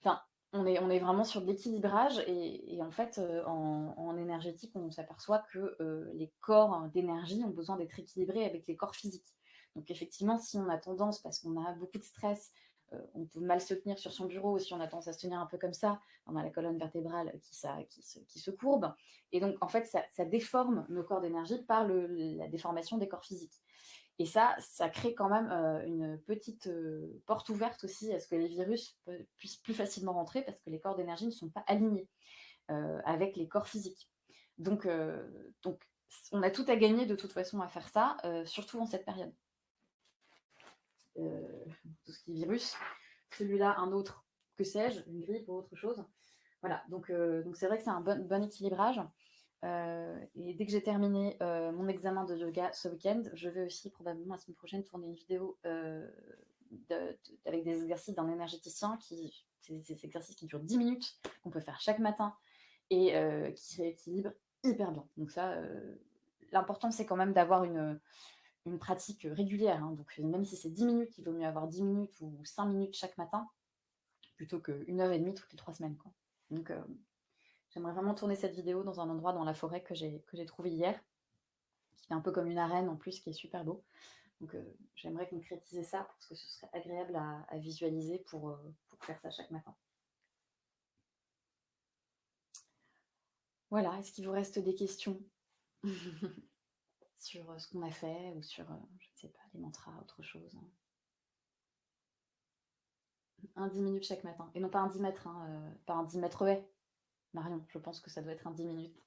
Enfin, on est vraiment sur de l'équilibrage et en fait, en énergétique, on s'aperçoit que les corps d'énergie ont besoin d'être équilibrés avec les corps physiques. Donc effectivement, si on a tendance, parce qu'on a beaucoup de stress, on peut mal se tenir sur son bureau, si on a tendance à se tenir un peu comme ça, on a la colonne vertébrale qui se courbe. Et donc, en fait, ça déforme nos corps d'énergie par la déformation des corps physiques. Et ça crée quand même une petite porte ouverte aussi à ce que les virus puissent plus facilement rentrer parce que les corps d'énergie ne sont pas alignés avec les corps physiques. Donc, on a tout à gagner de toute façon à faire ça, surtout en cette période. Tout ce qui est virus, celui-là, un autre, que sais-je, une grippe ou autre chose. Voilà, donc c'est vrai que c'est un bon équilibrage. Et dès que j'ai terminé mon examen de yoga ce week-end, je vais aussi probablement la semaine prochaine tourner une vidéo avec des exercices d'un énergéticien c'est des exercices qui durent 10 minutes, qu'on peut faire chaque matin et qui rééquilibrent hyper bien. Donc ça, l'important c'est quand même d'avoir une pratique régulière, hein. Donc même si c'est 10 minutes, il vaut mieux avoir 10 minutes ou 5 minutes chaque matin plutôt qu'une heure et demie toutes les 3 semaines, quoi. Donc j'aimerais vraiment tourner cette vidéo dans un endroit dans la forêt que j'ai trouvé hier, qui fait un peu comme une arène en plus, qui est super beau. Donc j'aimerais concrétiser ça parce que ce serait agréable à visualiser pour faire ça chaque matin. Voilà, est-ce qu'il vous reste des questions sur ce qu'on a fait ou sur, je ne sais pas, les mantras, autre chose? Un 10 minutes chaque matin. Et non pas un 10 mètres, hein, pas un 10 mètres haies. Marion, je pense que ça doit être un 10 minutes.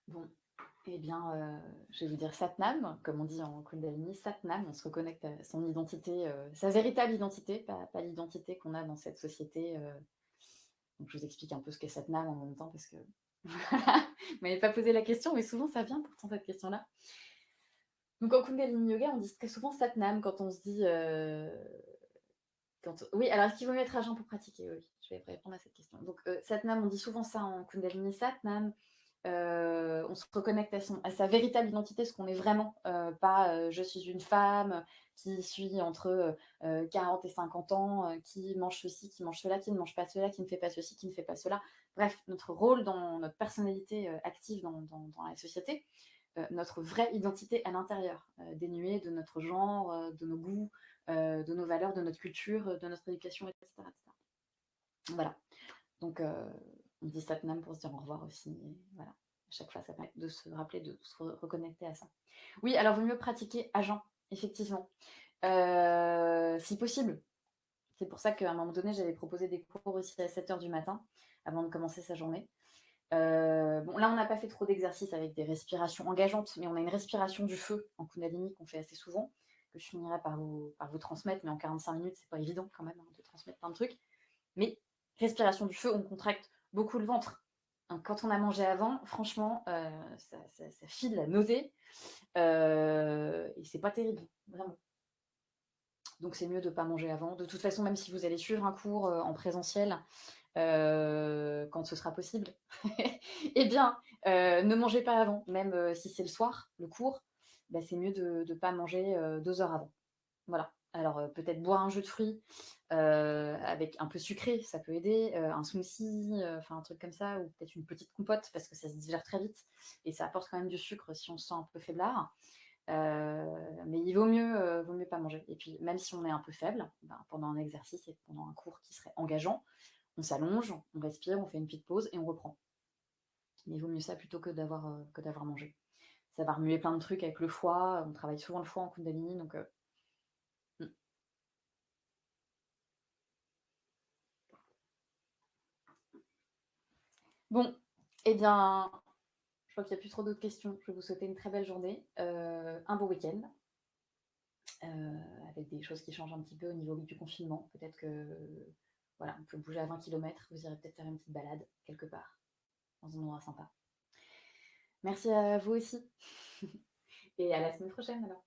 Bon, eh bien, je vais vous dire Satnam, comme on dit en Kundalini, Satnam, on se reconnecte à son identité, sa véritable identité, pas l'identité qu'on a dans cette société. Donc je vous explique un peu ce qu'est Satnam en même temps, parce que vous m'avez pas posé la question, mais souvent ça vient pourtant cette question-là. Donc en Kundalini Yoga, on dit très souvent Satnam quand on se dit... Oui, alors est-ce qu'il vaut mieux être agent pour pratiquer? Oui, je vais répondre à cette question. Donc Satnam, on dit souvent ça en Kundalini Satnam. On se reconnecte à sa véritable identité, ce qu'on est vraiment, pas je suis une femme qui suis entre 40 et 50 ans, qui mange ceci, qui mange cela, qui ne mange pas cela, qui ne fait pas ceci, qui ne fait pas cela. Bref, notre rôle dans notre personnalité active dans la société, notre vraie identité à l'intérieur, dénuée de notre genre, de nos goûts, de nos valeurs, de notre culture, de notre éducation, etc. etc. Voilà. Donc, on dit Satnam pour se dire au revoir aussi. Et voilà. À chaque fois, ça permet de se rappeler, de se reconnecter à ça. Oui, alors, vaut mieux pratiquer à jeun, effectivement. Si possible. C'est pour ça qu'à un moment donné, j'avais proposé des cours aussi à 7 h du matin, avant de commencer sa journée. Bon, là, on n'a pas fait trop d'exercices avec des respirations engageantes, mais on a une respiration du feu en Kundalini qu'on fait assez souvent, que je finirai par vous transmettre, mais en 45 minutes, c'est pas évident quand même, hein, de transmettre plein de trucs. Mais respiration du feu, on contracte beaucoup le ventre. Donc, quand on a mangé avant, franchement, ça file la nausée. Et c'est pas terrible, vraiment. Donc c'est mieux de ne pas manger avant. De toute façon, même si vous allez suivre un cours en présentiel, quand ce sera possible, eh bien, ne mangez pas avant. Même si c'est le soir, le cours, bah, c'est mieux de ne pas manger 2 heures avant. Voilà. Alors peut-être boire un jus de fruits avec un peu sucré, ça peut aider, un smoothie, enfin un truc comme ça, ou peut-être une petite compote parce que ça se digère très vite et ça apporte quand même du sucre si on se sent un peu faiblard. Mais il vaut mieux pas manger. Et puis même si on est un peu faible, ben, pendant un exercice et pendant un cours qui serait engageant, on s'allonge, on respire, on fait une petite pause et on reprend. Mais il vaut mieux ça plutôt que d'avoir mangé. ça va remuer plein de trucs avec le foie. On travaille souvent le foie en Kundalini, donc mmh. Bon, eh bien, je crois qu'il n'y a plus trop d'autres questions. Je vais vous souhaiter une très belle journée, un beau week-end, avec des choses qui changent un petit peu au niveau du confinement. Peut-être que, voilà, on peut bouger à 20 kilomètres. Vous irez peut-être faire une petite balade quelque part, dans un endroit sympa. Merci à vous aussi et à la semaine prochaine alors.